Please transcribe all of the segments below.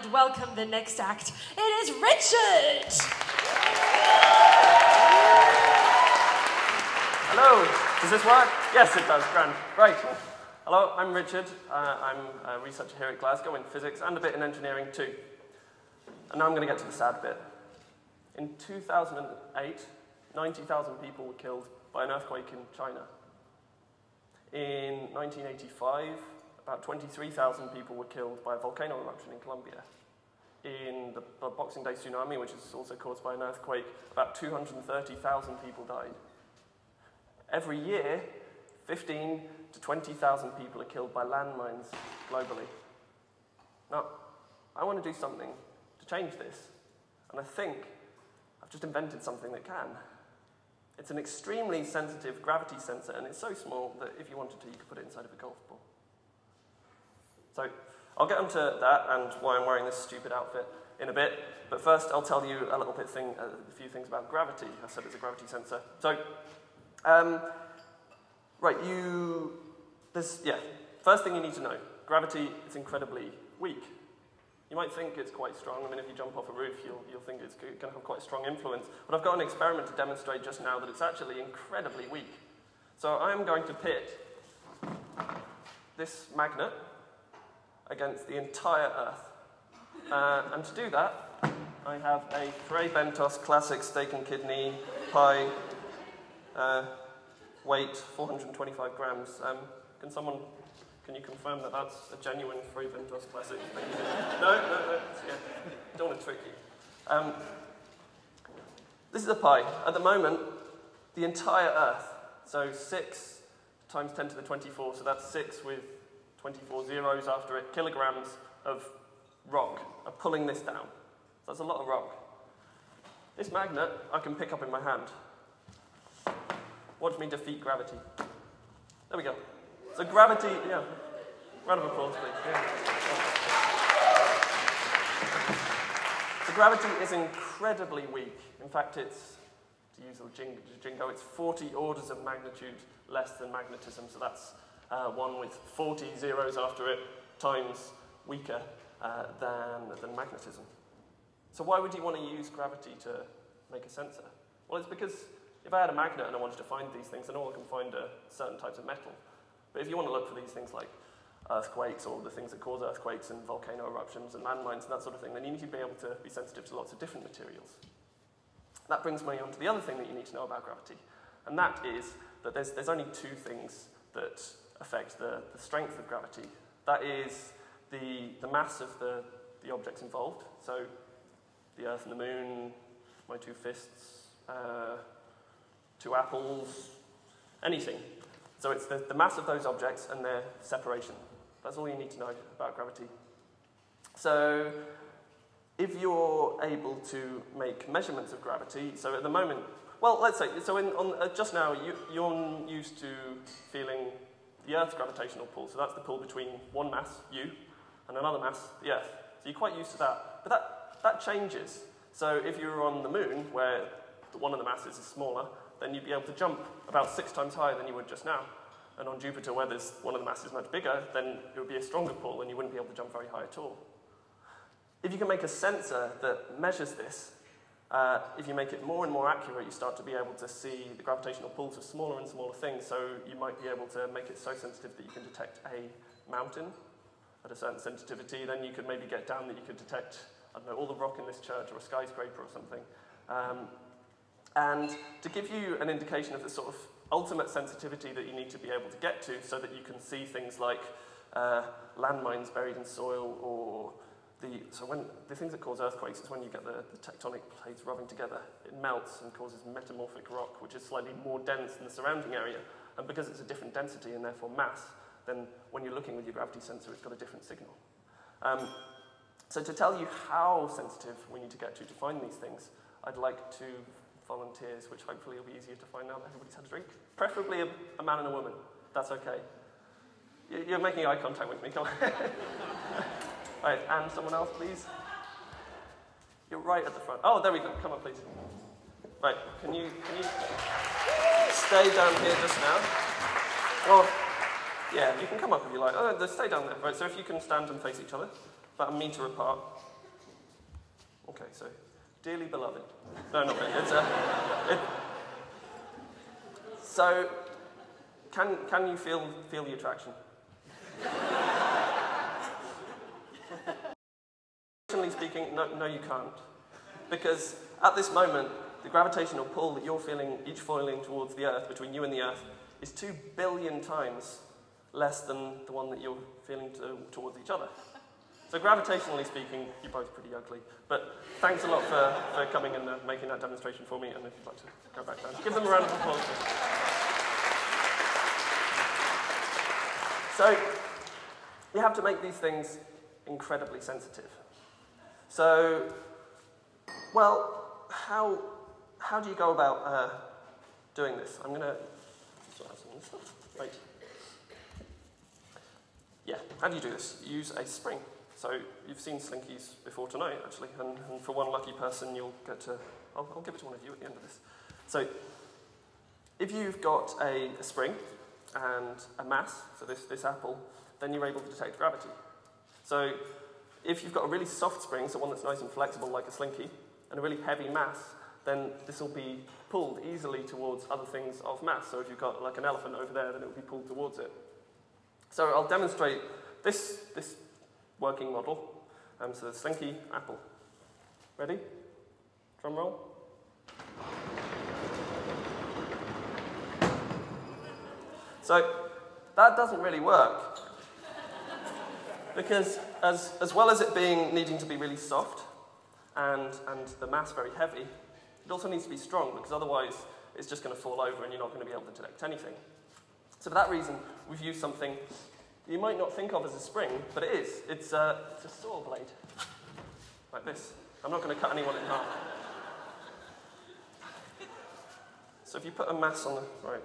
and welcome the next act. It is Richard! Hello, does this work? Yes, it does, grand. Right. Hello, I'm Richard. I'm a researcher here at Glasgow in physics and a bit in engineering too. And now I'm going to get to the sad bit. In 2008, 90,000 people were killed by an earthquake in China. In 1985, about 23,000 people were killed by a volcano eruption in Colombia. In the Boxing Day tsunami, which is also caused by an earthquake, about 230,000 people died. Every year, 15 to 20,000 people are killed by landmines globally. Now, I want to do something to change this, and I think I've just invented something that can. It's an extremely sensitive gravity sensor, and it's so small that if you wanted to, you could put it inside of a golf ball. So, I'll get onto that and why I'm wearing this stupid outfit in a bit, but first I'll tell you a few things about gravity. I said it's a gravity sensor. So, first thing you need to know, gravity is incredibly weak. You might think it's quite strong. I mean, if you jump off a roof, you'll think it's going to have quite a strong influence. But I've got an experiment to demonstrate just now that it's actually incredibly weak. So I'm going to pit this magnet against the entire Earth. And to do that, I have a Frey Bentos classic steak and kidney pie, weight 425 grams. Can you confirm that that's a genuine Frey Bentos classic? No, yeah, don't want to trick you. This is a pie. At the moment, the entire Earth, so 6 times 10 to the 24, so that's 6 with 24 zeros after it, kilograms of rock are pulling this down. So that's a lot of rock. This magnet I can pick up in my hand. Watch me defeat gravity. There we go. So gravity, yeah. Round of applause, please. Yeah. So gravity is incredibly weak. In fact, it's, to use a jingo, it's 40 orders of magnitude less than magnetism. So that's one with 40 zeros after it times weaker than magnetism. So why would you want to use gravity to make a sensor? Well, it's because if I had a magnet and I wanted to find these things, then all I can find are certain types of metal. But if you want to look for these things like earthquakes or the things that cause earthquakes and volcano eruptions and landmines and that sort of thing, then you need to be able to be sensitive to lots of different materials. That brings me on to the other thing that you need to know about gravity, and that is that there's only two things that affect the strength of gravity. That is the mass of the objects involved, so the Earth and the Moon, my two fists, 2 apples, anything. So it's the mass of those objects and their separation. That's all you need to know about gravity. So if you're able to make measurements of gravity, so at the moment, well, let's say, so just now, you're used to feeling the Earth's gravitational pull. So that's the pull between one mass, you, and another mass, the Earth. So you're quite used to that. But that changes. So if you were on the Moon, where one of the masses is smaller, then you'd be able to jump about 6 times higher than you would just now. And on Jupiter, where one of the masses much bigger, then it would be a stronger pull and you wouldn't be able to jump very high at all. If you can make a sensor that measures this, if you make it more and more accurate, you start to be able to see the gravitational pulls of smaller and smaller things, so you might be able to make it so sensitive that you can detect a mountain at a certain sensitivity. Then you could maybe get down that you could detect, I don't know, all the rock in this church or a skyscraper or something. And to give you an indication of the sort of ultimate sensitivity that you need to be able to get to so that you can see things like landmines buried in soil, or the things that cause earthquakes is when you get the tectonic plates rubbing together. It melts and causes metamorphic rock, which is slightly more dense than the surrounding area. And because it's a different density and therefore mass, then when you're looking with your gravity sensor, it's got a different signal. So to tell you how sensitive we need to get to find these things, I'd like to volunteers, which hopefully will be easier to find now that everybody's had a drink. Preferably a man and a woman. That's okay. You're making eye contact with me, come on. Right, and someone else, please. You're right at the front. Oh, there we go. Come on, please. Right, can you stay down here just now? Well, yeah, you can come up if you like. Oh, stay down there. Right, so if you can stand and face each other, about 1 metre apart. Okay, so, dearly beloved. No, not really. So, can you feel the attraction? Gravitationally speaking, no, you can't. Because at this moment, the gravitational pull that you're feeling, each feeling towards the Earth, between you and the Earth, is 2 billion times less than the one that you're feeling towards each other. So gravitationally speaking, you're both pretty ugly. But thanks a lot for coming and making that demonstration for me, and if you'd like to go back down, give them a round of applause. So, you have to make these things incredibly sensitive. So, well, how do you go about doing this? I'm going to sort out some of this stuff. Right. Yeah, how do you do this? You use a spring. So you've seen slinkies before tonight, actually, and for one lucky person, you'll get to... I'll give it to one of you at the end of this. So if you've got a spring and a mass, so this apple, then you're able to detect gravity. So if you've got a really soft spring, so one that's nice and flexible like a slinky, and a really heavy mass, then this will be pulled easily towards other things of mass. So if you've got like an elephant over there, then it will be pulled towards it. So I'll demonstrate this working model. So the slinky apple. Ready? Drum roll. So that doesn't really work. Because as well as it needing to be really soft and the mass very heavy, it also needs to be strong, because otherwise it's just going to fall over and you're not going to be able to detect anything. So for that reason, we've used something you might not think of as a spring, but it is. It's a saw blade, like this. I'm not going to cut anyone in half. So if you put a mass on the... Right.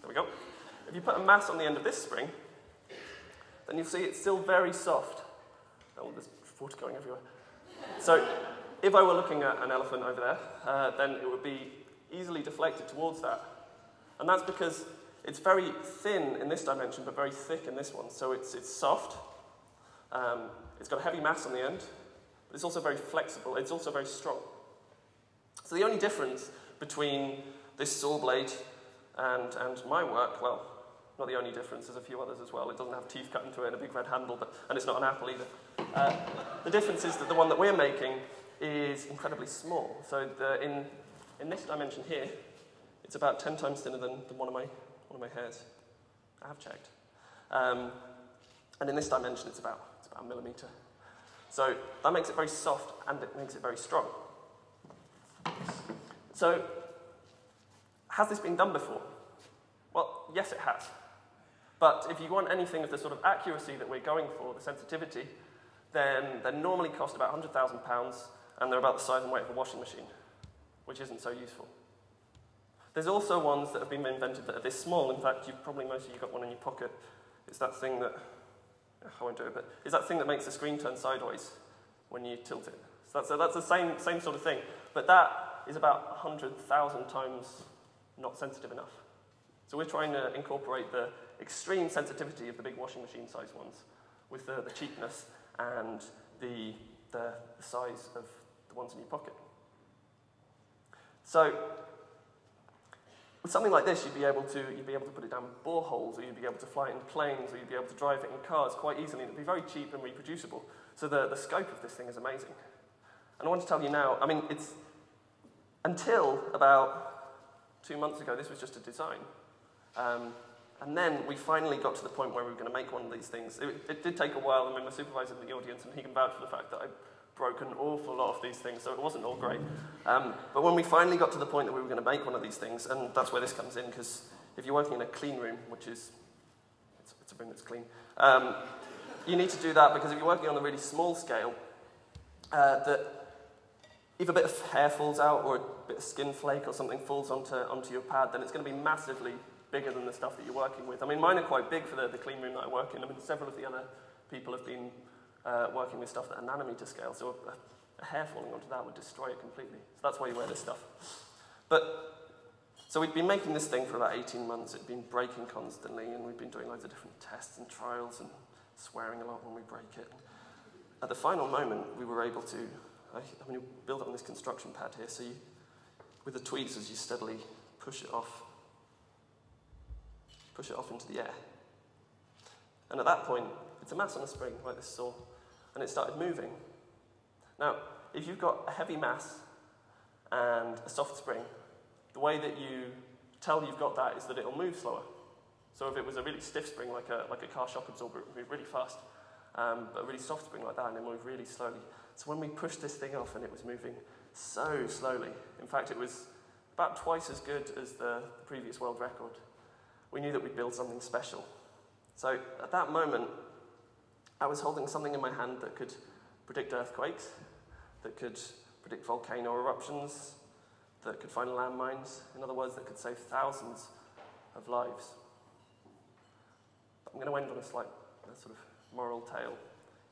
There we go. If you put a mass on the end of this spring, then you'll see it's still very soft. Oh, there's water going everywhere. So if I were looking at an elephant over there, then it would be easily deflected towards that. And that's because it's very thin in this dimension, but very thick in this one. So it's soft. It's got a heavy mass on the end, but it's also very flexible. It's also very strong. So the only difference between this saw blade and my work, well, not the only difference, there's a few others as well. It doesn't have teeth cut into it and a big red handle, and it's not an apple either. The difference is that the one that we're making is incredibly small. So in this dimension here, it's about 10 times thinner than one of my hairs. I have checked. And in this dimension, it's about a millimetre. So that makes it very soft, and it makes it very strong. So, has this been done before? Well, yes, it has. But if you want anything of the sort of accuracy that we're going for, the sensitivity, then they normally cost about £100,000, and they're about the size and weight of a washing machine, which isn't so useful. There's also ones that have been invented that are this small. In fact, most of you got one in your pocket. It's that thing that, I won't do it, but it's that thing that makes the screen turn sideways when you tilt it. So that's the same sort of thing. But that is about 100,000 times not sensitive enough. So we're trying to incorporate the extreme sensitivity of the big washing machine size ones with the cheapness and the size of the ones in your pocket. So with something like this, you'd be able to put it down boreholes, or you'd be able to fly it in planes, or you'd be able to drive it in cars quite easily, and it'd be very cheap and reproducible. So the scope of this thing is amazing. And I want to tell you now, I mean, it's until about 2 months ago, this was just a design. And then we finally got to the point where we were going to make one of these things. It did take a while. I mean, my supervisor's in the audience, and he can vouch for the fact that I broke an awful lot of these things, so it wasn't all great. But when we finally got to the point that we were going to make one of these things, and that's where this comes in, because if you're working in a clean room, which is, it's a room that's clean, you need to do that, because if you're working on a really small scale, that if a bit of hair falls out or a bit of skin flake or something falls onto your pad, then it's going to be massively bigger than the stuff that you're working with. I mean, mine are quite big for the clean room that I work in. I mean, several of the other people have been working with stuff that are nanometer scale, so a hair falling onto that would destroy it completely. So that's why you wear this stuff. So we'd been making this thing for about 18 months. It'd been breaking constantly, and we'd been doing loads of different tests and trials and swearing a lot when we break it. at the final moment, we were able to, you build it on this construction pad here, so you, with the tweezers, you steadily push it off into the air. And at that point, it's a mass on a spring, like this saw, and it started moving. Now, if you've got a heavy mass and a soft spring, the way that you tell you've got that is that it'll move slower. So if it was a really stiff spring, like a car shock absorber, it would move really fast. But a really soft spring like that, and it moved really slowly. So when we pushed this thing off, and it was moving so slowly, in fact, it was about twice as good as the previous world record, we knew that we'd build something special. So at that moment, I was holding something in my hand that could predict earthquakes, that could predict volcano eruptions, that could find landmines, in other words, that could save thousands of lives. But I'm going to end on a sort of moral tale.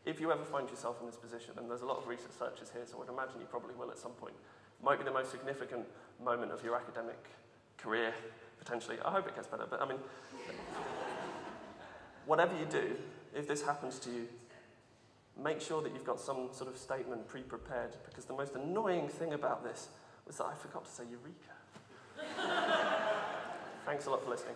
If you ever find yourself in this position, and there's a lot of researchers here, so I'd imagine you probably will at some point, it might be the most significant moment of your academic career, potentially. I hope it gets better, but I mean, whatever you do, if this happens to you, make sure that you've got some sort of statement pre-prepared, because the most annoying thing about this was that I forgot to say Eureka. Thanks a lot for listening.